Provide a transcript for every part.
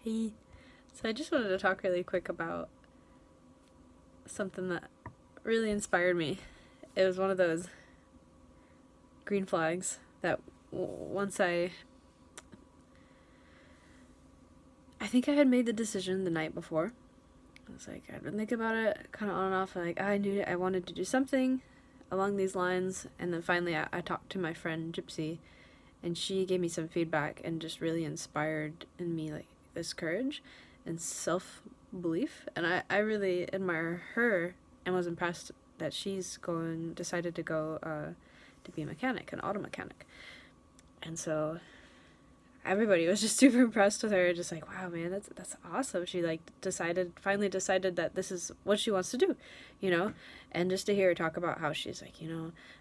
Hey. So I just wanted to talk really quick about something that really inspired me. It was one of those green flags that once I think I had made the decision the night before. I was like, I'd been thinking about it kind of on and off. Like, I knew I wanted to do something along these lines. And then finally I talked to my friend Gypsy, and she gave me some feedback and just really inspired in me like this courage and self-belief. And I really admire her and was impressed that she's decided to go to be a mechanic, an auto mechanic. And so everybody was just super impressed with her, just like, wow, man, that's awesome. She like finally decided that this is what she wants to do, you know. And just to hear her talk about how she's like,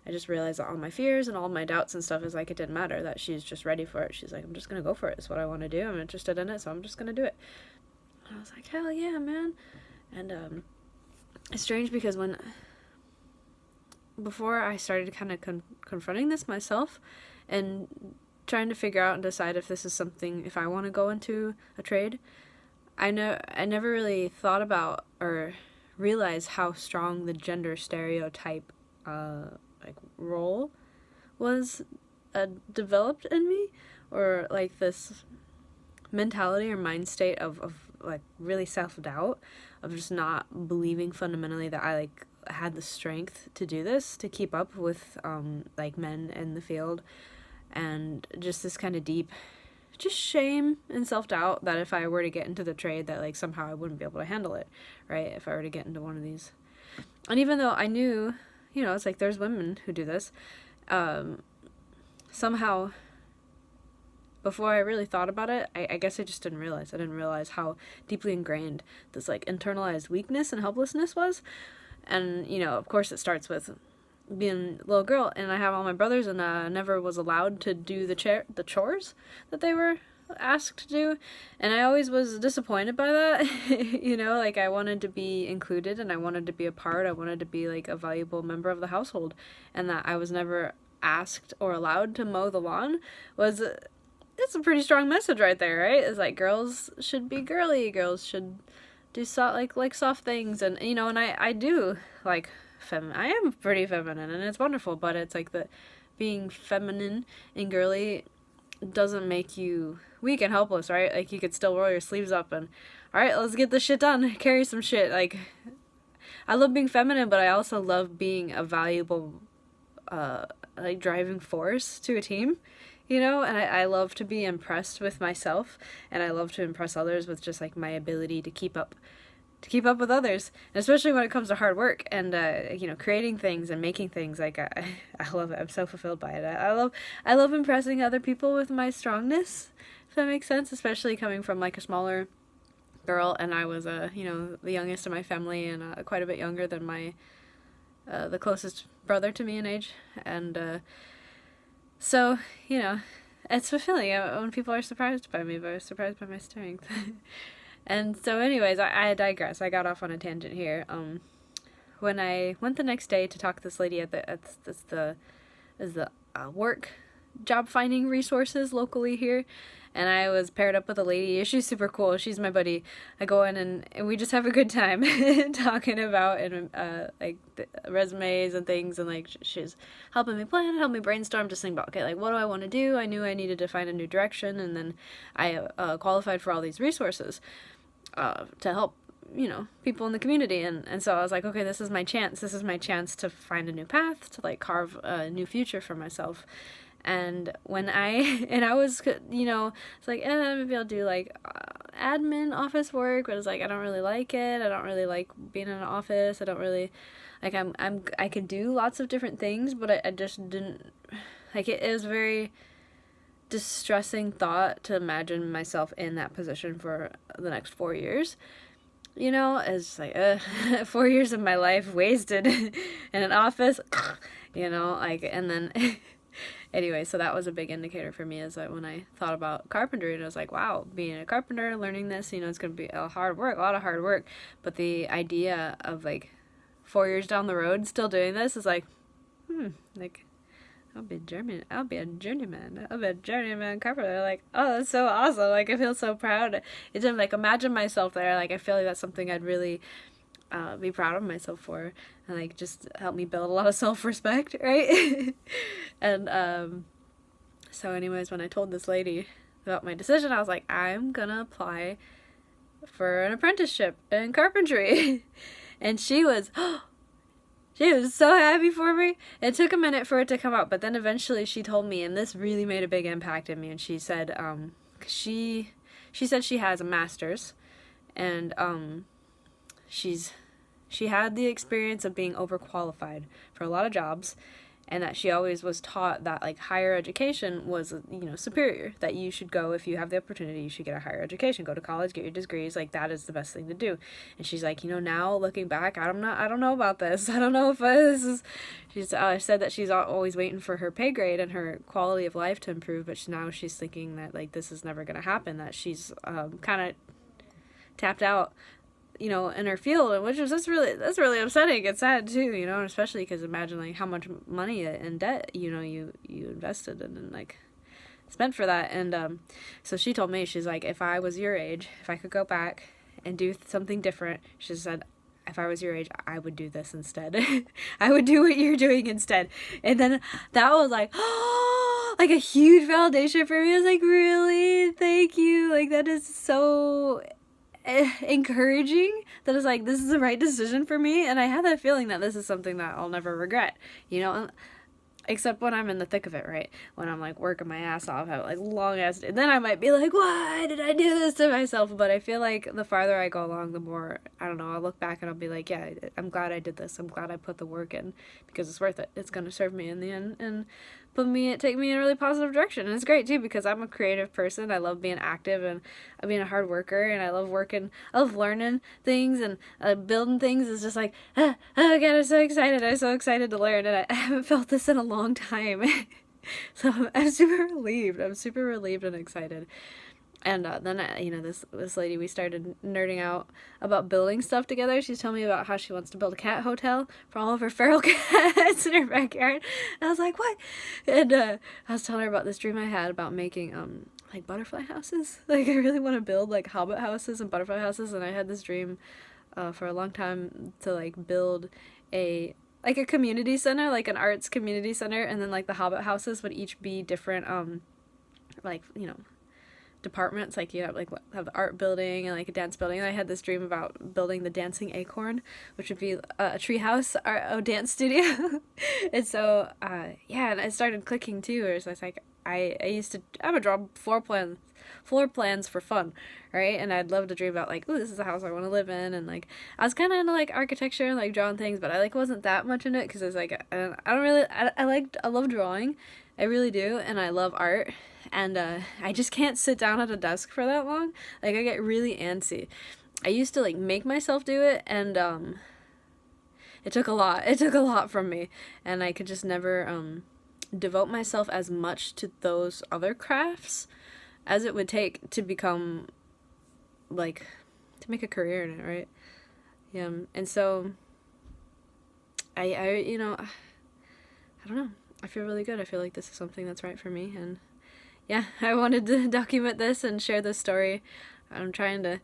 I just realized that all my fears and all my doubts and stuff is like, it didn't matter, that she's just ready for it. She's like, I'm just gonna go for it. It's what I want to do. I'm interested in it, so I'm just gonna do it. And I was like, hell yeah, man. And it's strange because before I started kind of confronting this myself and trying to figure out and decide if this is something, if I want to go into a trade, I never really thought about or realized how strong the gender stereotype like role was developed in me, or like this mentality or mind state of like really self-doubt, of just not believing fundamentally that I like had the strength to do this, to keep up with like men in the field, and just this kind of deep just shame and self-doubt that if I were to get into the trade, that like somehow I wouldn't be able to handle it, right, if I were to get into one of these. And even though I knew, it's like there's women who do this, somehow before I really thought about it, I guess I just didn't realize how deeply ingrained this like internalized weakness and helplessness was. And of course it starts with being a little girl, and I have all my brothers, and never was allowed to do the chores that they were asked to do, and I always was disappointed by that. Like I wanted to be included, and I wanted to be a part. I wanted to be like a valuable member of the household, and that I was never asked or allowed to mow the lawn it's a pretty strong message right there, right? It's like girls should be girly, girls should do like soft things, and and I do like I am pretty feminine, and it's wonderful, but it's like the being feminine and girly doesn't make you weak and helpless, right? Like you could still roll your sleeves up and, all right, let's get this shit done, carry some shit. Like I love being feminine, but I also love being a valuable like driving force to a team, and I love to be impressed with myself, and I love to impress others with just like my ability to keep up with others, and especially when it comes to hard work and creating things and making things. Like I love it. I'm so fulfilled by it. I love impressing other people with my strongness, if that makes sense, especially coming from like a smaller girl, and I was the youngest in my family, and quite a bit younger than my the closest brother to me in age, and so it's fulfilling when people are surprised by me, but are surprised by my strength. And so anyways, I digress. I got off on a tangent here. When I went the next day to talk to this lady at the work job finding resources locally here, and I was paired up with a lady. She's super cool. She's my buddy. I go in and we just have a good time talking about like the resumes and things, and like she's helping me plan, help me brainstorm, just think about, okay, like what do I want to do? I knew I needed to find a new direction, and then I qualified for all these resources to help people in the community, and so I was like, okay, this is my chance to find a new path, to like carve a new future for myself. And when I was, it's like, maybe I'll do like admin office work, but it's like I don't really like it. I don't really like being in an office. I don't really like. I could do lots of different things, but I just didn't like it. It was very distressing thought to imagine myself in that position for the next 4 years. It's like 4 years of my life wasted in an office. Like, and then. Anyway, so that was a big indicator for me, is that when I thought about carpentry, and I was like, wow, being a carpenter, learning this, it's going to be a lot of hard work. But the idea of like 4 years down the road still doing this is like, like I'll be a journeyman. I'll be a journeyman carpenter. Like, oh, that's so awesome. Like, I feel so proud. It's just like, imagine myself there. Like, I feel like that's something I'd really be proud of myself for, and like just help me build a lot of self-respect, right? And so anyways, when I told this lady about my decision, I was like, I'm gonna apply for an apprenticeship in carpentry. And she was so happy for me. It took a minute for it to come out, but then eventually she told me, and this really made a big impact in me, and she said she said she has a master's, and she had the experience of being overqualified for a lot of jobs, and that she always was taught that like higher education was, you know, superior, that you should go, if you have the opportunity, you should get a higher education, go to college, get your degrees, like that is the best thing to do. And she's like, you know, now looking back, I don't know about this. I don't know if this is, she's said that she's always waiting for her pay grade and her quality of life to improve, but now she's thinking that like this is never going to happen, that she's kind of tapped out, you know, in her field, and that's really upsetting. It's sad too, you know, especially because imagine like how much money and debt, you know, you invested in and like spent for that. And so she told me, she's like, if I was your age, if I could go back and do something different, she said, if I was your age, I would do this instead. I would do what you're doing instead. And then that was like, oh, like a huge validation for me. I was like, really? Thank you. Like, that is so encouraging. That is like, this is the right decision for me. And I have that feeling that this is something that I'll never regret, you know, except when I'm in the thick of it, right? When I'm like working my ass off, have like long ass, and then I might be like, why did I do this to myself? But I feel like the farther I go along, the more, I don't know, I'll look back and I'll be like, yeah, I'm glad I did this. I'm glad I put the work in, because it's worth it. It's going to serve me in the end and take me in a really positive direction. And it's great too, because I'm a creative person. I love being active and being a hard worker, and I love working, I love learning things, and building things is just like, oh God, I'm so excited. I'm so excited to learn, and I haven't felt this in a long time. So I'm super relieved. I'm super relieved and excited. And then, you know, this lady, we started nerding out about building stuff together. She's telling me about how she wants to build a cat hotel for all of her feral cats in her backyard. And I was like, what? And I was telling her about this dream I had about making like butterfly houses. Like, I really want to build like hobbit houses and butterfly houses. And I had this dream for a long time to like build a community center, like an arts community center, and then like the hobbit houses would each be different like, you know, departments. Like you have the art building and like a dance building. And I had this dream about building the dancing acorn, which would be a treehouse or a dance studio. And so yeah, and it started clicking too. Where so it's like I would draw floor plans for fun, right? And I'd love to dream about like, oh, this is the house I want to live in. And like I was kind of into like architecture and like drawing things, but I like wasn't that much into it, because it's like I don't really, I love drawing, I really do, and I love art. And I just can't sit down at a desk for that long. Like, I get really antsy. I used to like make myself do it, and it took a lot. It took a lot from me, and I could just never devote myself as much to those other crafts as it would take to become like, to make a career in it, right? Yeah. And so I you know, I don't know. I feel really good. I feel like this is something that's right for me, and yeah, I wanted to document this and share this story. I'm trying to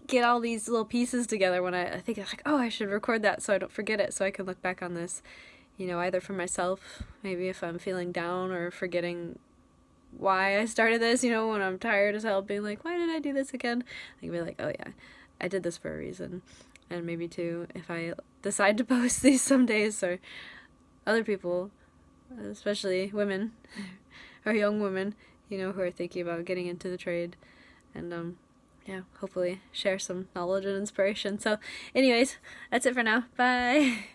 get all these little pieces together when I think like, oh, I should record that so I don't forget it, so I can look back on this, you know, either for myself, maybe if I'm feeling down or forgetting why I started this, you know, when I'm tired as hell, being like, why did I do this again? I can be like, oh yeah, I did this for a reason. And maybe too, if I decide to post these some days, or other people, especially women or young women, you know, who are thinking about getting into the trade, and yeah, hopefully share some knowledge and inspiration. So anyways, that's it for now. Bye.